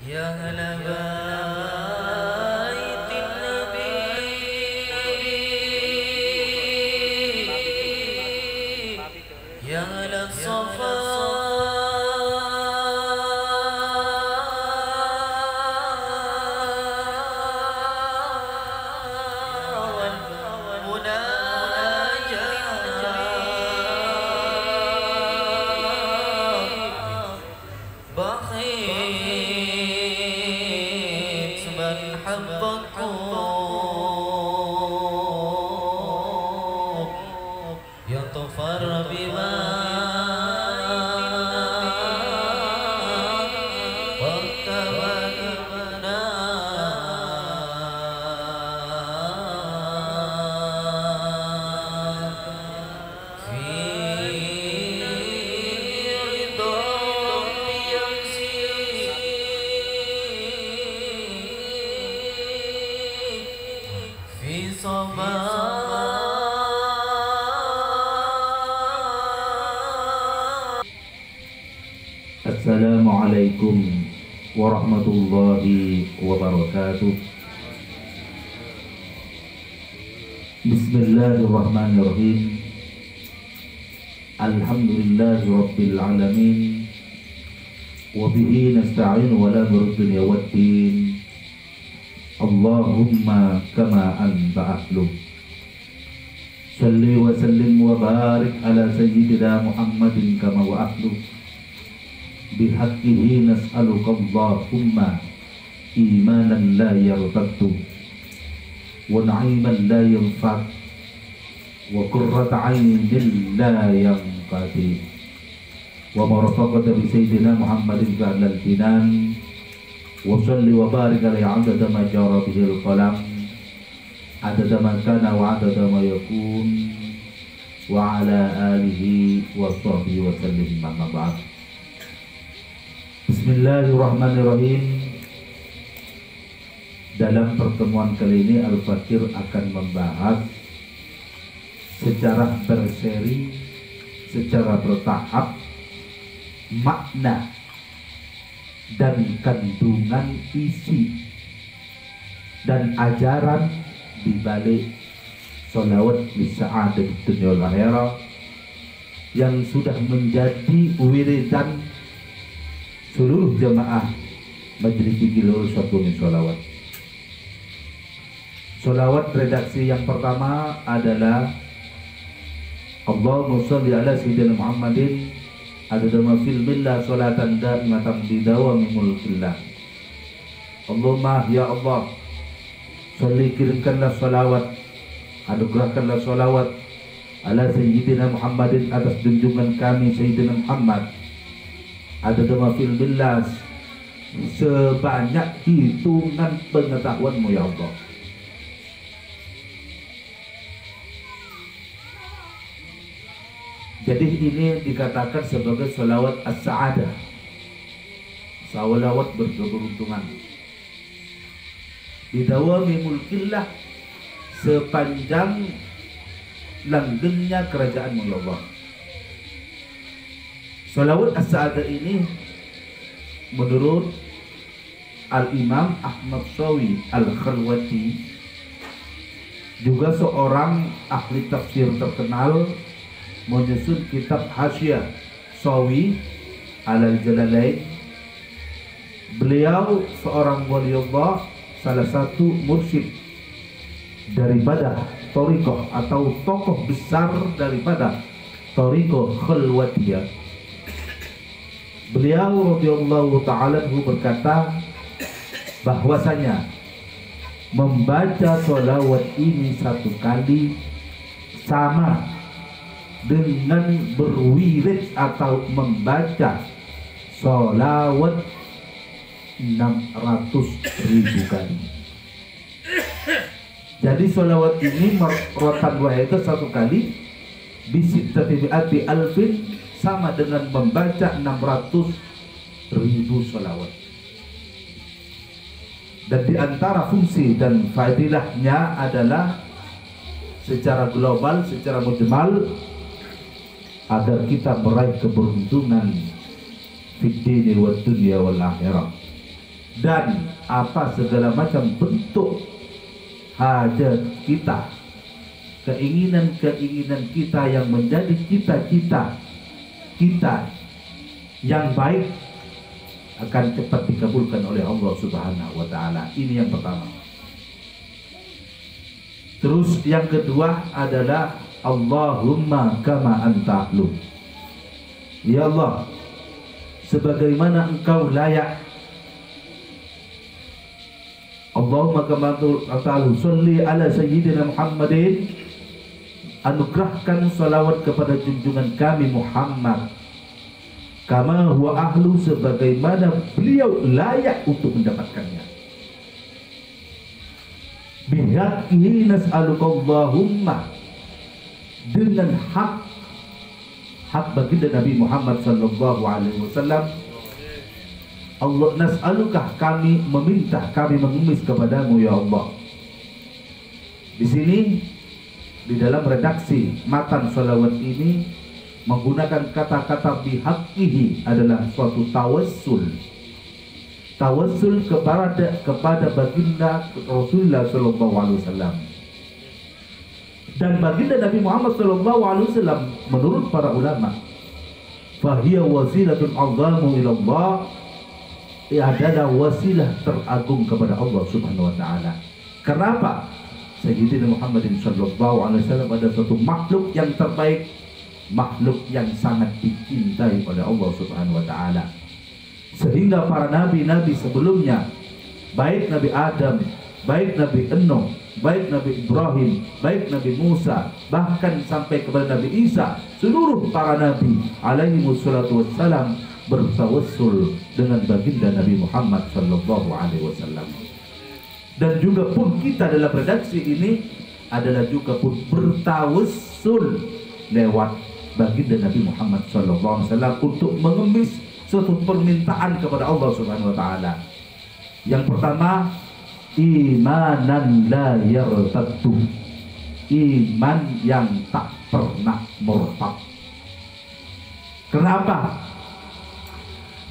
يا أهل بيت النبي يا أهل الصفا والمناجاة بخيت من حبكم يطفر بما واتمنى في رضا يمسي في صباح. Assalamualaikum warahmatullahi wabarakatuh. Bismillahirrahmanirrahim. Alhamdulillahi rabbil alamin. Wa bihi nasta'in wa la dunya waddin. Allahumma kama anta ahlu. Salli wa sallim wa barik ala sayyidina Muhammadin kama wa ahlu. Bihaqqihi nas'aluka Allahumma imanan la yartaddu wa na'iman la yanfad wa qurrata 'ainin la yanqadi wa marafaqata bi sayyidina Muhammadin fa'lal jinan wa salli wa barik alaihi 'adada ma jara bihil qalam adada ma kana wa adada ma yakun wa ala alihi wa sahbihi wa sallim amma ba'd. Bismillahirrahmanirrahim. Dalam pertemuan kali ini Al-Fakir akan membahas secara berseri, secara bertahap makna dan kandungan isi dan ajaran di balik sholawat lisa'adat dunia wal akhirah yang sudah menjadi wiridan seluruh jamaah Majelis Fikih Lurus Syartuni Sholawat. Sholawat redaksi yang pertama adalah Allahumma sholli ala sayyidina Muhammadin adada ma fil billah sholatan daimatan bidawami mulkillah. Allahumma ya Allah, sholli kirimkanlah sholawat, anugerahkanlah sholawat ala sayyidina Muhammadin atas junjungan kami Sayyidina Muhammad ada demafil billas sebanyak hitungan pengetahuanmu ya Allah. Jadi ini dikatakan sebagai sholawat as-sa'adah, sholawat berkeberuntungan. Bidawami mulkillah, sepanjang langgengnya kerajaanmu ya Allah. Sholawat as-sa'adah ini menurut Al-Imam Ahmad Shawi Al-Khalwati, juga seorang ahli tafsir terkenal, menyusun kitab Hasyiah Shawi Al-Jalalain. Beliau seorang waliullah, salah satu mursyid daripada thariqah atau tokoh besar daripada thariqah Khalwatiyah. Beliau radhiyallahu ta'ala berkata bahwasanya membaca sholawat ini satu kali sama dengan berwirid atau membaca sholawat 600.000 kali. Jadi sholawat ini rotan wahid itu satu kali bisittati alfin, sama dengan membaca 600.000 sholawat. Dan di antara fungsi dan faedahnya adalah secara global, secara mujmal, agar kita meraih keberuntungan fid dini wad dunya wal akhirah. dan apa segala macam bentuk hajat kita, keinginan-keinginan kita yang menjadi cita-cita kita yang baik akan cepat dikabulkan oleh Allah Subhanahu wa taala. Ini yang pertama. Terus yang kedua adalah Allahumma kama anta ahlu. Ya Allah, sebagaimana engkau layak. Allahumma kama anta ahlu, sholli ala sayyidina Muhammadin. Anugerahkan salawat kepada junjungan kami Muhammad, kama huwa ahlu, sebagaimana beliau layak untuk mendapatkannya. Bihaqqihi nas'aluka Allahumma, dengan hak baginda Nabi Muhammad sallallahu alaihi wasallam. Allah, nas'aluka, kami meminta, kami mengemis kepadamu ya Allah. Di sini di dalam redaksi matan salawat ini menggunakan kata-kata bihaqqihi adalah suatu tawassul. Tawassul kepada baginda Rasulullah sallallahu alaihi wasallam. Dan baginda Nabi Muhammad sallallahu alaihi wasallam menurut para ulama, fahiya wasilatun azamu ila Allah, adalah wasilah teragung kepada Allah Subhanahu wa taala. Kenapa? Sayyidina Muhammadin sallallahu alaihi wasallam ada suatu makhluk yang terbaik, makhluk yang sangat dicintai oleh Allah Subhanahu wa taala. Sehingga para nabi-nabi sebelumnya, baik Nabi Adam, baik Nabi Nuh, baik Nabi Ibrahim, baik Nabi Musa, bahkan sampai kepada Nabi Isa, seluruh para nabi alaihi wassalatu wassalam bertawassul dengan baginda Nabi Muhammad sallallahu alaihi wasallam. Dan juga pun kita dalam redaksi ini adalah juga pun bertawassul lewat baginda Nabi Muhammad sallallahu alaihi wasallam untuk mengemis suatu permintaan kepada Allah Subhanahu wa taala. Yang pertama, imanan la yartaddu, iman yang tak pernah murtad. Kenapa?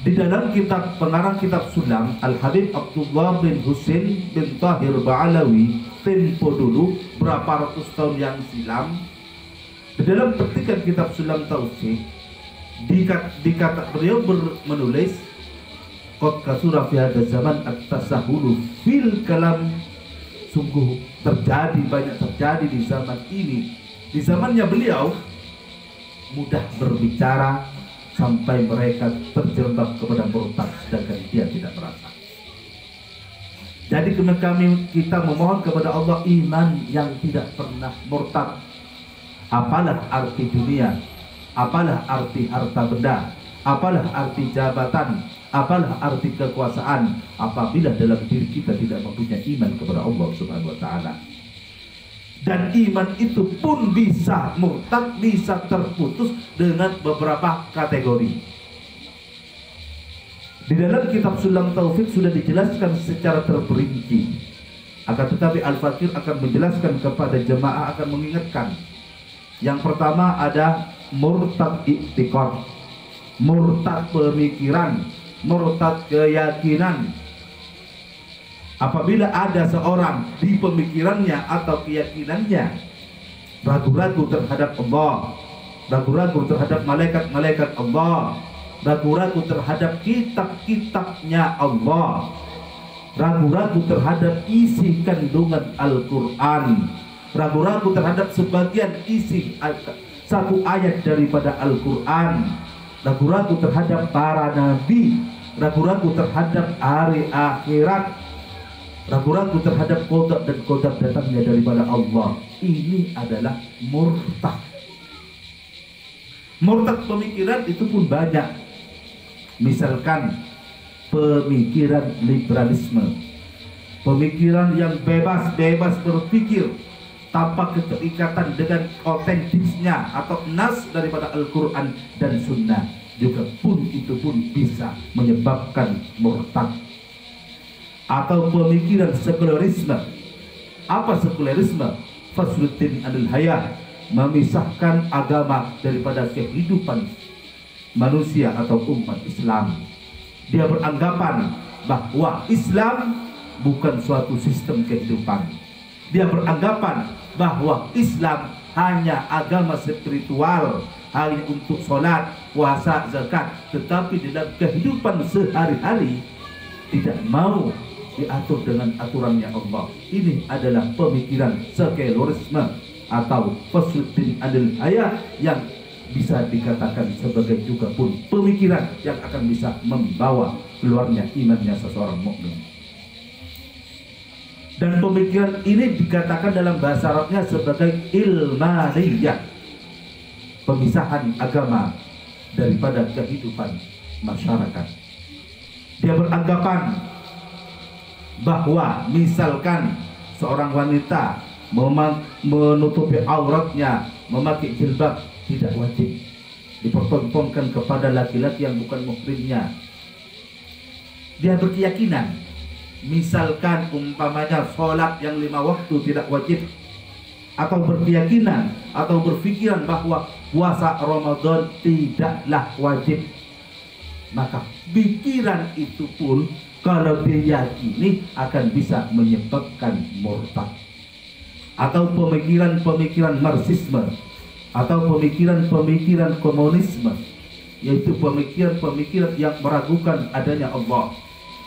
Di dalam kitab pengarang kitab Sulam, Al-Habib Abdullah bin Husain bin Tahir Ba'alawi, tempo dulu berapa ratus tahun yang silam, di dalam petikan kitab Sulam Taufik, dikata beliau menulis qad kasura fi hadha zaman at-tasahhulu fil kalam, sungguh banyak terjadi di zaman ini. Di zamannya beliau mudah berbicara sampai mereka terjerembab kepada murtad, sedangkan dia tidak merasa. Jadi kita memohon kepada Allah iman yang tidak pernah murtad. Apalah arti dunia, apalah arti harta benda, apalah arti jabatan, apalah arti kekuasaan, apabila dalam diri kita tidak mempunyai iman kepada Allah Subhanahu wa taala. Dan iman itu pun bisa murtad, bisa terputus dengan beberapa kategori. Di dalam kitab Sulam Taufik sudah dijelaskan secara terperinci. Akan tetapi Al-Fakir akan menjelaskan kepada jemaah, akan mengingatkan. Yang pertama ada murtad i'tiqad, murtad pemikiran, murtad keyakinan. Apabila ada seorang di pemikirannya atau keyakinannya ragu-ragu terhadap Allah, ragu-ragu terhadap malaikat-malaikat Allah, ragu-ragu terhadap kitab-kitabnya Allah, ragu-ragu terhadap isi kandungan Al-Quran, ragu-ragu terhadap sebagian isi satu ayat daripada Al-Quran, ragu-ragu terhadap para nabi, ragu-ragu terhadap hari akhirat, ragu-ragu terhadap qada dan qadar datangnya daripada Allah. Ini adalah murtad. Murtad pemikiran itu pun banyak. Misalkan pemikiran liberalisme, pemikiran yang bebas berpikir tanpa keterikatan dengan otentiknya atau nas daripada Al-Quran dan Sunnah, juga pun itu pun bisa menyebabkan murtad. Atau pemikiran sekularisme. Apa sekularisme? Fasluddin anil hayah, memisahkan agama daripada kehidupan manusia atau umat Islam. Dia beranggapan bahwa Islam bukan suatu sistem kehidupan. Dia beranggapan bahwa Islam hanya agama spiritual, hanya untuk sholat, puasa, zakat, tetapi dalam kehidupan sehari-hari tidak mau diatur dengan aturannya Allah. Ini adalah pemikiran sekularisme atau fasluddin anil hayah, yang bisa dikatakan sebagai juga pun pemikiran yang akan bisa membawa keluarnya imannya seseorang mukmin. Dan pemikiran ini dikatakan dalam bahasa Arabnya sebagai ilmaniyah, pemisahan agama daripada kehidupan masyarakat. Dia beranggapan bahwa misalkan seorang wanita menutupi auratnya, memakai jilbab, tidak wajib dipertontonkan kepada laki-laki yang bukan muhrimnya. Dia berkeyakinan misalkan umpamanya sholat yang 5 waktu tidak wajib, atau berkeyakinan atau berpikiran bahwa puasa Ramadan tidaklah wajib, maka pikiran itu pun kalau diyakini akan bisa menyebabkan murtad. Atau pemikiran-pemikiran Marxisme, atau pemikiran-pemikiran komunisme, yaitu pemikiran-pemikiran yang meragukan adanya Allah,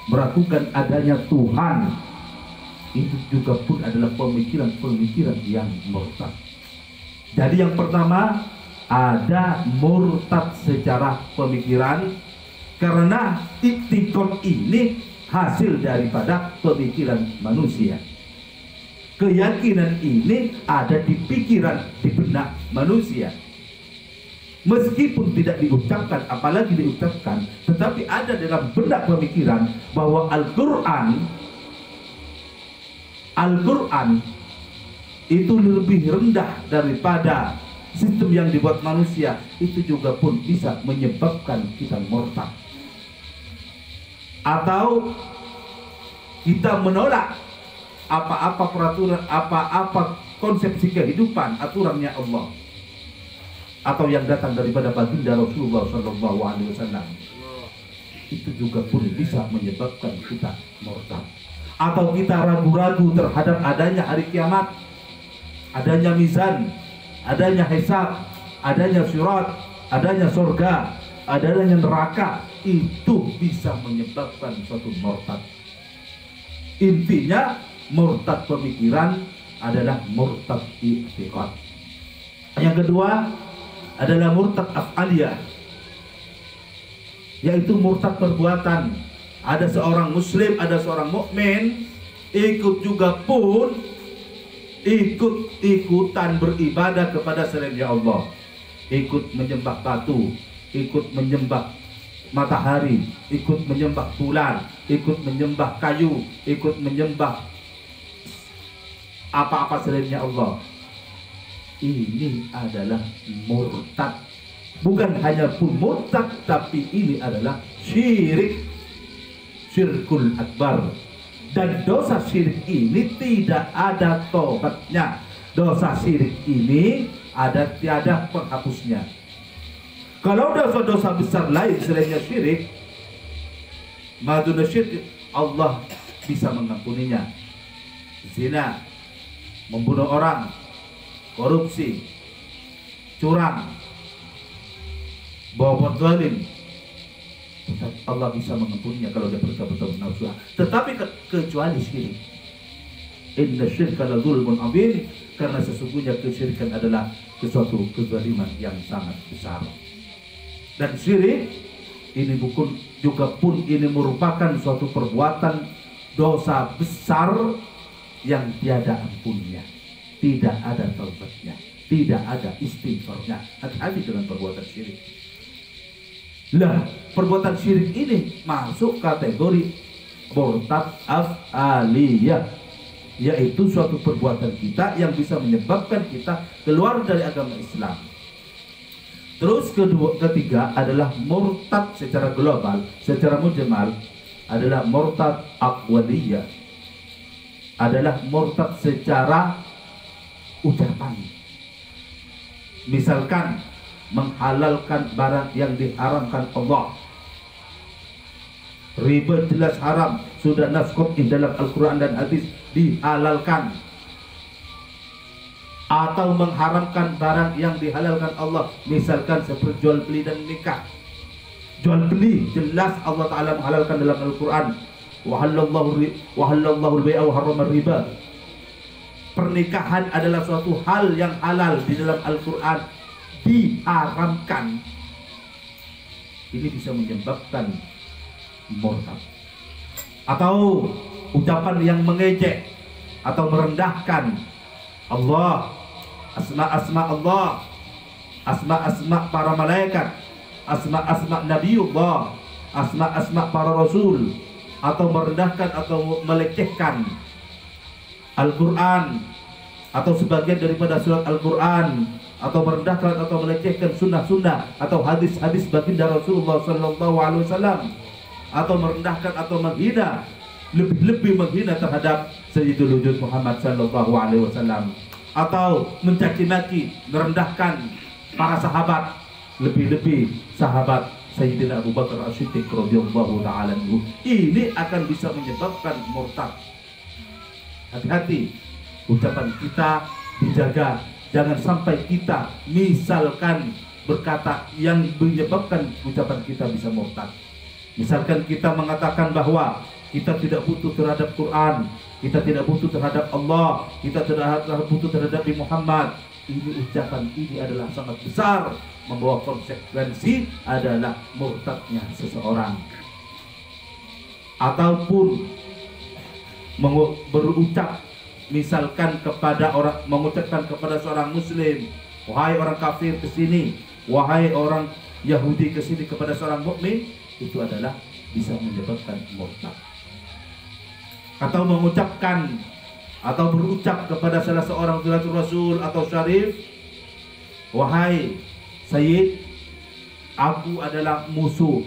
meragukan adanya Tuhan, itu juga pun adalah pemikiran-pemikiran yang murtad. Jadi yang pertama, ada murtad secara pemikiran, karena i'tiqad ini hasil daripada pemikiran manusia. Keyakinan ini ada di pikiran, di benak manusia. Meskipun tidak diucapkan, apalagi diucapkan, tetapi ada dalam benak pemikiran bahwa Al-Quran itu lebih rendah daripada sistem yang dibuat manusia. Itu juga pun bisa menyebabkan kita murtad. Atau kita menolak apa-apa peraturan, apa-apa konsepsi kehidupan, aturannya Allah, atau yang datang daripada baginda Rasulullah SAW, itu juga pun bisa menyebabkan kita murtad. Atau kita ragu-ragu terhadap adanya hari kiamat, adanya mizan, adanya hisab, adanya surat, adanya surga, adanya neraka, itu bisa menyebabkan suatu murtad. Intinya murtad pemikiran adalah murtad i'tiqad. Yang kedua adalah murtad af'aliyah, yaitu murtad perbuatan. Ada seorang muslim, ada seorang mukmin ikut juga pun ikut-ikutan beribadah kepada selain Allah, ikut menyembah batu, ikut menyembah matahari, ikut menyembah bulan, ikut menyembah kayu, ikut menyembah apa-apa selainnya Allah. Ini adalah murtad. Bukan hanya pun murtad, tapi ini adalah syirik, syirkul akbar. Dan dosa syirik ini tidak ada tobatnya. Dosa syirik ini tiada penghapusnya. Kalau dosa-dosa besar lain selainnya syirik, maduna syirik, Allah bisa mengampuninya. Zina, membunuh orang, korupsi, curang, bohong zalim, Allah bisa mengampuninya kalau dia betul-betul nafsu. Tetapi kecuali syirik, inna syirka la dzulmun adzim, karena sesungguhnya kesyirikan adalah sesuatu kezaliman yang sangat besar. Dan syirik ini bukan juga pun ini merupakan suatu perbuatan dosa besar yang tiada ampunnya, tidak ada taubatnya, tidak ada istighfarnya. Hati-hati dengan perbuatan syirik. Lah, perbuatan syirik ini masuk kategori murtad af'aliyah, yaitu suatu perbuatan kita yang bisa menyebabkan kita keluar dari agama Islam. Terus ketiga adalah murtad secara global, secara mujmal, adalah murtad aqwaliyah, adalah murtad secara ucapan. Misalkan menghalalkan barang yang diharamkan Allah, Riba jelas haram, sudah nas qat'i dalam Al-Quran dan hadis dihalalkan. Atau mengharamkan barang yang dihalalkan Allah, misalkan seperti jual beli dan nikah. Jual beli jelas Allah Ta'ala menghalalkan dalam Al-Quran, wa halallahu al-bai'a wa harrama riba. Pernikahan adalah suatu hal yang halal di dalam Al-Quran, diharamkan. Ini bisa menyebabkan murtad. Atau ucapan yang mengejek atau merendahkan Allah, asma-asma Allah, asma-asma para malaikat, asma-asma Nabiullah, asma-asma para rasul, atau merendahkan atau melecehkan Al-Quran atau sebagian daripada surat Al-Quran, atau merendahkan atau melecehkan sunnah-sunnah atau hadis-hadis baginda Rasulullah SAW, atau merendahkan atau menghina, lebih-lebih menghina terhadap Sayyidul Wujud Muhammad SAW, atau mencaci maki, merendahkan para sahabat, lebih-lebih sahabat Sayyidina Abu Bakar As-Siddiq radhiyallahu ta'ala anhu. Ini akan bisa menyebabkan murtad. Hati-hati, ucapan kita dijaga, jangan sampai kita misalkan berkata yang menyebabkan ucapan kita bisa murtad. Misalkan kita mengatakan bahwa kita tidak butuh terhadap Quran, kita tidak butuh terhadap Allah, kita tidak butuh terhadap Nabi Muhammad. Ini ucapan ini adalah sangat besar, membawa konsekuensi adalah murtadnya seseorang. Ataupun berucap misalkan kepada orang, mengucapkan kepada seorang muslim, wahai orang kafir ke sini, wahai orang Yahudi ke sini, kepada seorang mukmin, itu adalah bisa menyebabkan murtad. Atau mengucapkan atau berucap kepada salah seorang rasul atau syarif, wahai Sayyid, aku adalah musuh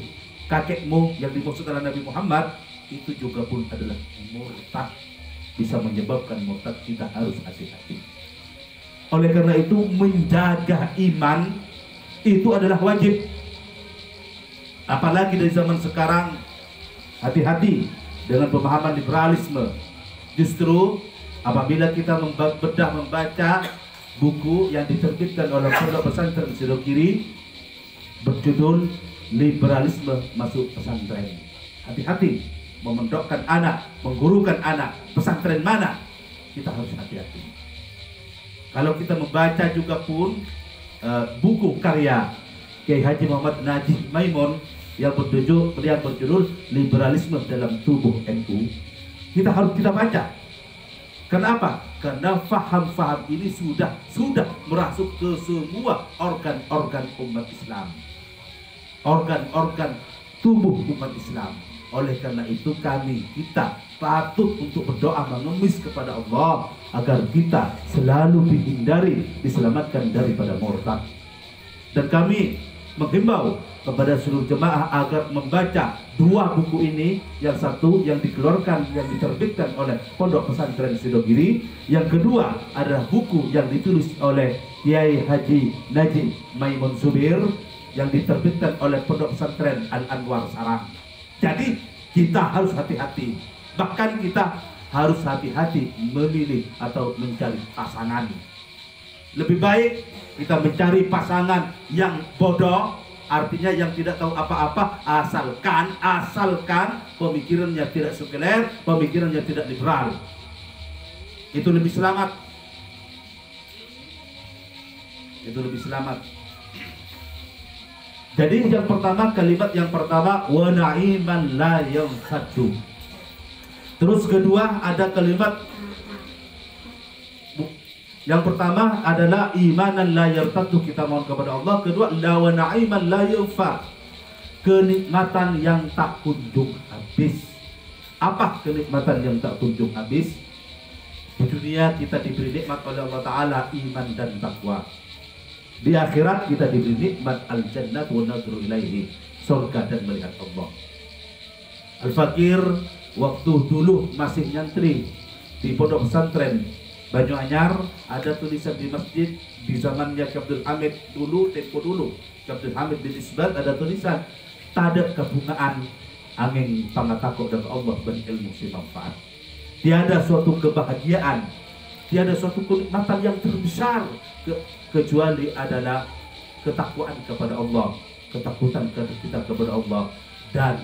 kakekmu yang dimaksud adalah Nabi Muhammad, itu juga pun adalah murtad, bisa menyebabkan murtad. Kita harus hati-hati. Oleh karena itu, menjaga iman itu adalah wajib. Apalagi dari zaman sekarang, hati-hati dengan pemahaman liberalisme. Justru apabila kita bedah membaca buku yang diterbitkan oleh Pondok Pesantren Sidogiri berjudul Liberalisme Masuk Pesantren, hati-hati memondokkan anak, menggurukan anak, pesantren mana, kita harus hati-hati. Kalau kita membaca juga pun buku karya Kiai Haji Muhammad Najih Maimun yang berjudul Liberalisme dalam Tubuh NU, kita harus baca. Kenapa? Karena faham-faham ini sudah merasuk ke semua organ-organ umat Islam, organ-organ tubuh umat Islam. Oleh karena itu kita patut untuk berdoa mengemis kepada Allah agar kita selalu diselamatkan daripada murtad. Dan kami menghimbau kepada seluruh jemaah agar membaca dua buku ini. Yang satu yang dikeluarkan, yang diterbitkan oleh Pondok Pesantren Sidogiri. Yang kedua adalah buku yang ditulis oleh Kiai Haji Najih Maimun Zubir yang diterbitkan oleh Pondok Pesantren Al-Anwar Sarang. Jadi kita harus hati-hati. Bahkan kita harus hati-hati memilih atau mencari pasangan. Lebih baik kita mencari pasangan yang bodoh, artinya yang tidak tahu apa-apa, asalkan pemikirannya tidak sekuler, pemikirannya tidak liberal. Itu lebih selamat. Itu lebih selamat. Jadi yang pertama, kalimat yang pertama, wa na'iman la yanfadu. Terus kedua ada kalimat yang pertama adalah imanan la yartaddu, kita mohon kepada Allah. Kedua, la wa na'iman la yanfa, kenikmatan yang tak kunjung habis. Apa kenikmatan yang tak kunjung habis? Di dunia kita diberi nikmat oleh Allah Ta'ala iman dan takwa. Di akhirat kita diberi nikmat al-jannah wa nadru ilaihi, surga dan melihat Allah. Al-Fakir waktu dulu masih nyantri di Pondok Pesantren Banyuanyar, ada tulisan di masjid di zamannya Abdul Hamid dulu, tempo dulu Abdul Hamid bin Isbat, ada tulisan tadak kebungaan angin pangatakok dengan Allah berilmu si manfaat. Tiada suatu kebahagiaan, tiada suatu kenikmatan yang terbesar kecuali adalah ketakwaan kepada Allah, ketakutan kita kepada Allah, dan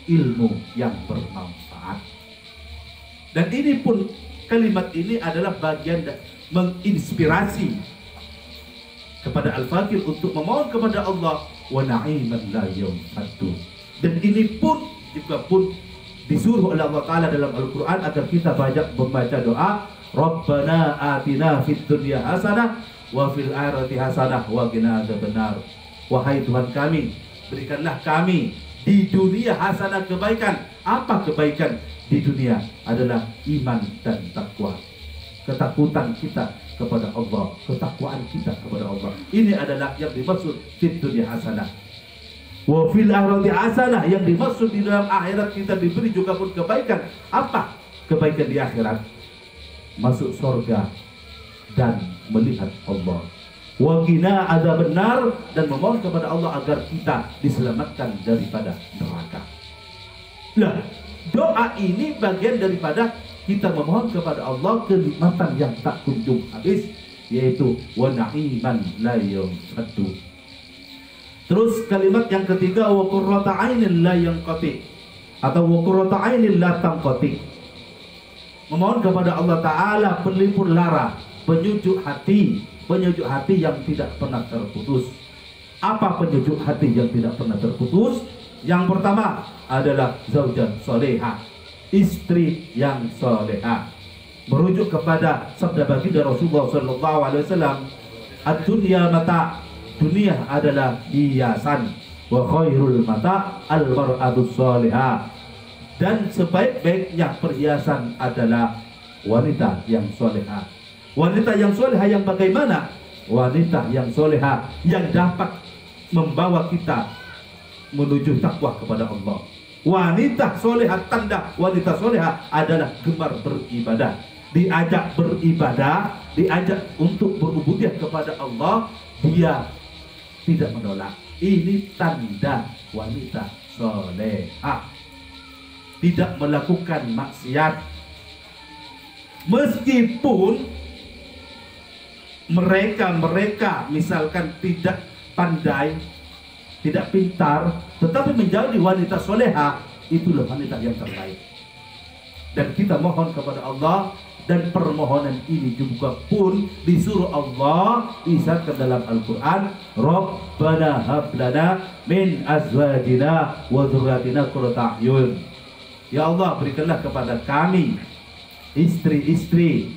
ilmu yang bermanfaat. Dan ini pun, kalimat ini adalah bagian menginspirasi kepada Al-Fakir untuk memohon kepada Allah wa na'iman la yunfadu. Dan ini pun juga pun disuruh oleh Allah Ta'ala dalam Al-Quran agar kita banyak membaca doa Rabbana atina fid dunya hasanah wa fil akhirati hasanah wa qina adzabannar. Wahai Tuhan kami, berikanlah kami di dunia hasanah kebaikan. Apa kebaikan di dunia? Adalah iman dan takwa. Ketakutan kita kepada Allah, ketakwaan kita kepada Allah. Ini adalah yang dimaksud fid dunya hasanah. Wa fil akhirati hasanah, yang dimaksud di dalam akhirat kita diberi juga pun kebaikan. Apa kebaikan di akhirat? Masuk surga dan melihat Allah. Wa qina adzabannar, dan memohon kepada Allah agar kita diselamatkan daripada neraka. Nah, doa ini bagian daripada kita memohon kepada Allah kenikmatan yang tak kunjung habis, yaitu wa na'iman la yunfadu. Terus kalimat yang ketiga wa qurrata 'ainin la yanqati, atau wa qurrata 'ainin la tanqati. Memohon kepada Allah Ta'ala pelipur lara, penyejuk hati yang tidak pernah terputus. Apa penyejuk hati yang tidak pernah terputus? Yang pertama adalah zaujah solehah, istri yang solehah. Merujuk kepada sabda baginda Rasulullah SAW, ad-dunya mata, dunia adalah hiasan, wa khairul mata al-mar'atu solehah, dan sebaik-baiknya perhiasan adalah wanita yang solehah. Wanita yang solehah yang bagaimana? Wanita yang solehah yang dapat membawa kita menuju takwa kepada Allah. Wanita solehah, tanda wanita solehah adalah gemar beribadah. Diajak beribadah, diajak untuk berubudiyah kepada Allah, dia tidak menolak. Ini tanda wanita solehah. Tidak melakukan maksiat. Meskipun mereka misalkan tidak pandai, tidak pintar, tetapi menjadi wanita soleha, itulah wanita yang terbaik. Dan kita mohon kepada Allah, dan permohonan ini juga pun disuruh Allah disahkan dalam Al-Quran, Rabbana hablana min azwajina wa dzurriyyatina qurrata a'yun. Ya Allah, berikanlah kepada kami istri-istri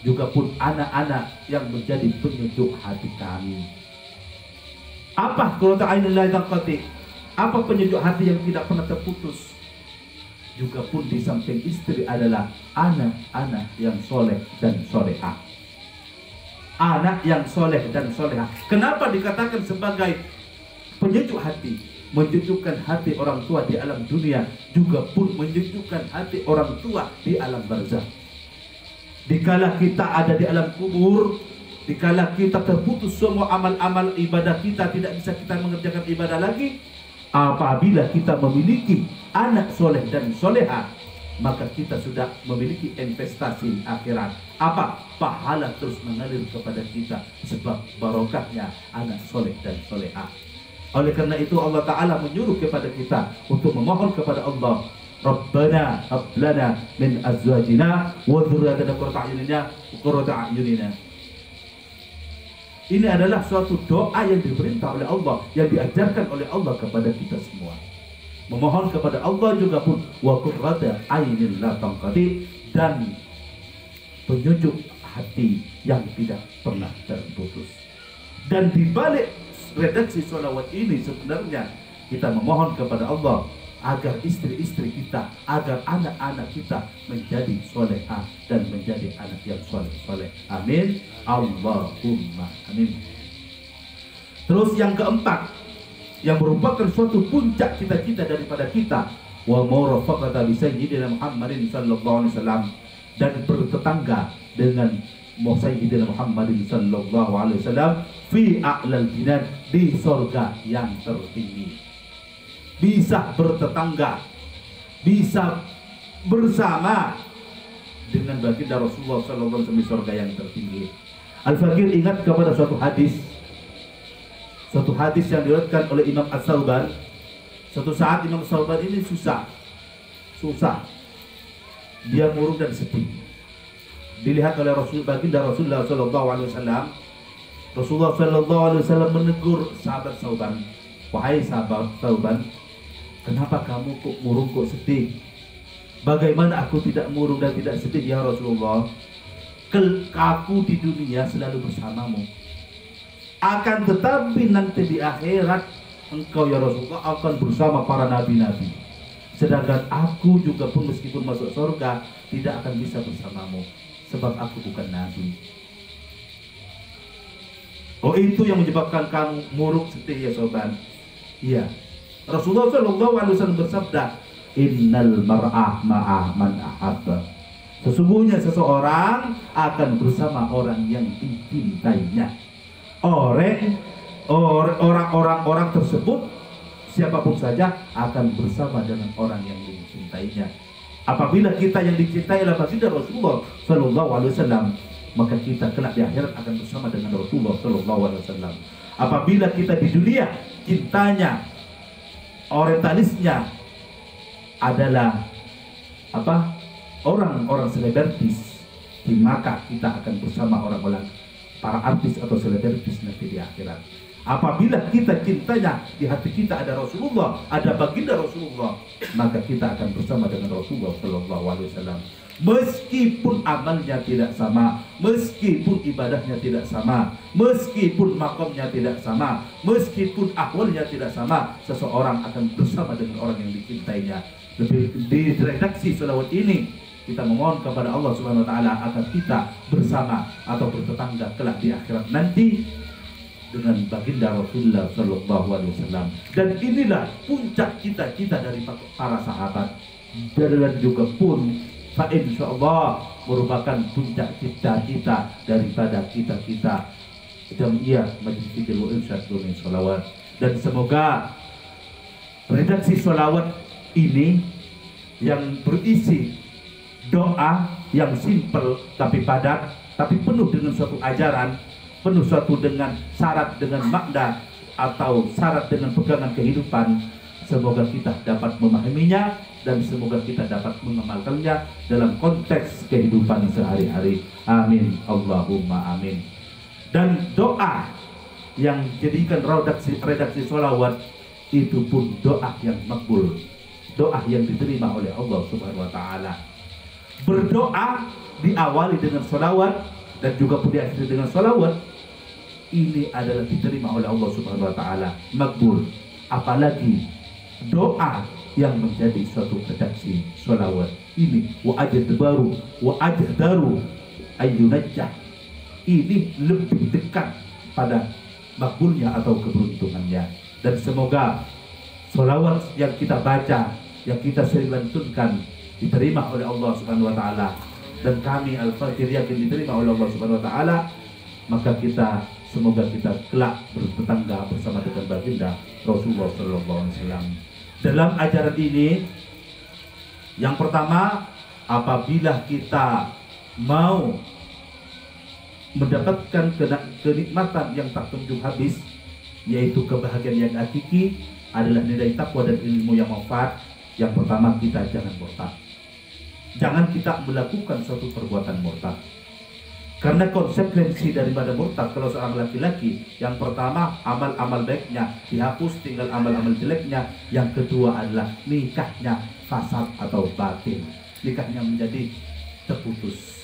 juga pun anak-anak yang menjadi penyejuk hati kami. Apa qurrata a'yun la tanqati? Apa penyejuk hati yang tidak pernah terputus? Juga pun di samping istri adalah anak-anak yang soleh dan solehah. Anak yang soleh dan solehah. Kenapa dikatakan sebagai penyejuk hati? Menyejukkan hati orang tua di alam dunia, juga pun menyejukkan hati orang tua di alam barzakh. Dikala kita ada di alam kubur, dikala kita terputus semua amal-amal ibadah kita, tidak bisa kita mengerjakan ibadah lagi, apabila kita memiliki anak soleh dan solehah, maka kita sudah memiliki investasi akhirat. Apa? Pahala terus mengalir kepada kita sebab barokahnya anak soleh dan solehah. Oleh karena itu Allah Ta'ala menyuruh kepada kita untuk memohon kepada Allah, Rabbana hablana min azwajina wa dzurriyyatina qurrata a'yunina. Ini adalah suatu doa yang diperintah oleh Allah, yang diajarkan oleh Allah kepada kita semua. Memohon kepada Allah juga pun wa qurrata a'yunin la tanqati, dan penyejuk hati yang tidak pernah terputus. Dan di balik redaksi sholawat ini sebenarnya kita memohon kepada Allah agar istri-istri kita, agar anak-anak kita menjadi solehah dan menjadi anak yang soleh-soleh. Amin. Allahumma amin. Terus yang keempat, yang merupakan suatu puncak cita-cita daripada kita, wa murafaqata bi sayyidina Muhammadin sallallahu alaihi wasallam, dan bertetangga dengan Sayyidina Muhammadin sallallahu alaihi wasallam fi a'lal jinan, di surga yang tertinggi. bisa bertetangga, bisa bersama dengan baginda Rasulullah SAW di surga yang tertinggi. Al-Fakir ingat kepada suatu hadis yang diriwayatkan oleh Imam As-Sauban. Suatu saat Imam As-Sauban ini susah, dia murung dan sedih. Dilihat oleh baginda Rasulullah SAW. Rasulullah SAW menegur sahabat Sauban, wahai sahabat Sauban, kenapa kamu kok murung, kok sedih? Bagaimana aku tidak murung dan tidak sedih ya Rasulullah? Aku di dunia selalu bersamamu. Akan tetapi nanti di akhirat engkau ya Rasulullah akan bersama para nabi-nabi. Sedangkan aku juga pun meskipun masuk surga tidak akan bisa bersamamu, sebab aku bukan nabi. Oh, itu yang menyebabkan kamu murung sedih ya Soban? Iya. Rasulullah SAW bersabda, innal mar'ah ma'ah man ahabba. Sesungguhnya seseorang akan bersama orang yang dicintainya. Orang-orang tersebut siapapun saja akan bersama dengan orang yang dicintainya. Apabila kita yang dicintai adalah baginda Rasulullah SAW, maka kita kelak di akhirat akan bersama dengan Rasulullah SAW. Apabila kita di dunia cintanya, orientalisnya adalah orang-orang selebritis, maka kita akan bersama orang-orang para artis atau selebritis nanti di akhirat. Apabila kita cintanya di hati kita ada Rasulullah, ada baginda Rasulullah, maka kita akan bersama dengan Rasulullah SAW. Meskipun amalnya tidak sama, meskipun ibadahnya tidak sama, meskipun makomnya tidak sama, meskipun ahwalnya tidak sama, seseorang akan bersama dengan orang yang dicintainya. Di redaksi selawat ini kita memohon kepada Allah Subhanahu Wa Taala agar kita bersama atau bertetangga kelak di akhirat nanti dengan baginda Rasulullah SAW. Dan inilah puncak cita-cita dari para sahabat, dan juga pun insya Allah merupakan puncak cita-cita daripada kita Jamiah Majlis Dzikir wa Irsyad Dunia Sholawat. Dan semoga redaksi sholawat ini yang berisi doa yang simpel tapi padat, tapi penuh dengan suatu ajaran, penuh suatu dengan syarat dengan makna atau syarat dengan pegangan kehidupan. Semoga kita dapat memahaminya dan semoga kita dapat mengamalkannya dalam konteks kehidupan sehari-hari. Amin, Allahumma amin. Dan doa yang jadikan redaksi sholawat itu pun doa yang makbul, doa yang diterima oleh Allah Subhanahu Wa Taala. Berdoa diawali dengan sholawat dan juga pun diakhiri dengan sholawat, ini adalah diterima oleh Allah Subhanahu Wa Taala, makbul. Apalagi doa yang menjadi suatu redaksi sholawat ini, wa ajdaru ayyunajjah, ini lebih dekat pada makbulnya atau keberuntungannya. Dan semoga sholawat yang kita baca, yang kita sering lantunkan, diterima oleh Allah Subhanahu Wa Taala, dan kami Al-Fakir yakin diterima oleh Allah Subhanahu Wa Taala. Maka kita semoga kita kelak bertetangga bersama dengan baginda Rasulullah SAW. Dalam ajaran ini, yang pertama, apabila kita mau mendapatkan kenikmatan yang tak kunjung habis, yaitu kebahagiaan yang hakiki, adalah nilai takwa dan ilmu yang manfaat. Yang pertama, kita jangan murtad. Jangan kita melakukan suatu perbuatan murtad. Karena konsekuensi daripada murtad, kalau seorang laki-laki, yang pertama amal-amal baiknya dihapus, tinggal amal-amal jeleknya. Yang kedua adalah nikahnya fasad atau batil, nikahnya menjadi terputus.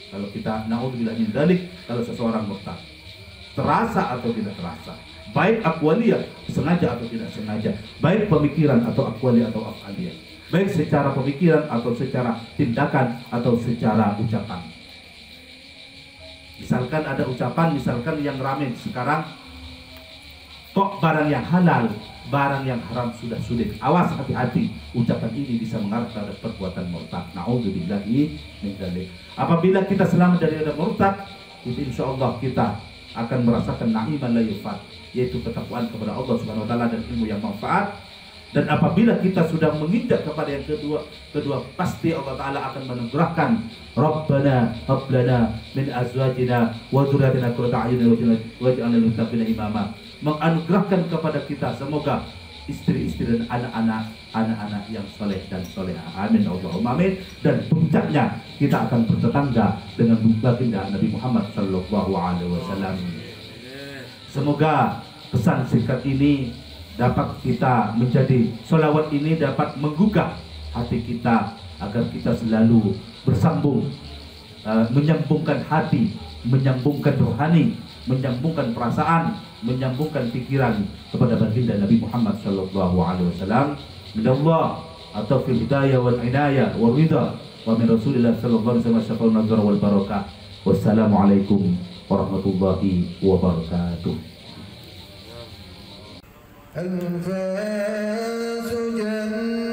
Kalau kita naudzubillah min dzalik, kalau seseorang murtad, terasa atau tidak terasa, baik aqwaliyah sengaja atau tidak sengaja, baik pemikiran atau aqwaliyah atau afaliyah, baik secara pemikiran atau secara tindakan atau secara ucapan. Misalkan ada ucapan, misalkan yang ramai sekarang, kok barang yang halal, barang yang haram sudah sulit. Awas, hati-hati, ucapan ini bisa mengarah terhadap perbuatan murtad. Na'udzubillahi min dzalik. Apabila kita selamat dari murtad, itu insya Allah kita akan merasakan na'iman la yufat, yaitu ketakwaan kepada Allah Subhanahu wa taala dan ilmu yang manfaat. Dan apabila kita sudah menginjak kepada yang kedua pasti Allah Ta'ala akan menugerahkan Rabbana hablana min azwajina wa dzurriyyatina qurrata a'yunin waj'alna lil muttaqina imama, menganugerahkan kepada kita semoga istri-istri dan anak-anak yang soleh dan solehah. Amin Allahumma amin. Dan puncaknya kita akan bertetangga dengan baginda Nabi Muhammad sallallahu alaihi wasallam. Semoga pesan singkat ini dapat kita menjadi, sholawat ini dapat menggugah hati kita agar kita selalu bersambung, menyambungkan hati, menyambungkan rohani, menyambungkan perasaan, menyambungkan pikiran kepada baginda Nabi Muhammad sallallahu alaihi wasallam. Minallah atau fil hidayah wal inayah wal ridha wa min Rasulillah sallallahu alaihi wasallam syafa'un nazar wal barakah. Wassalamualaikum warahmatullahi wabarakatuh. أنفاس جنة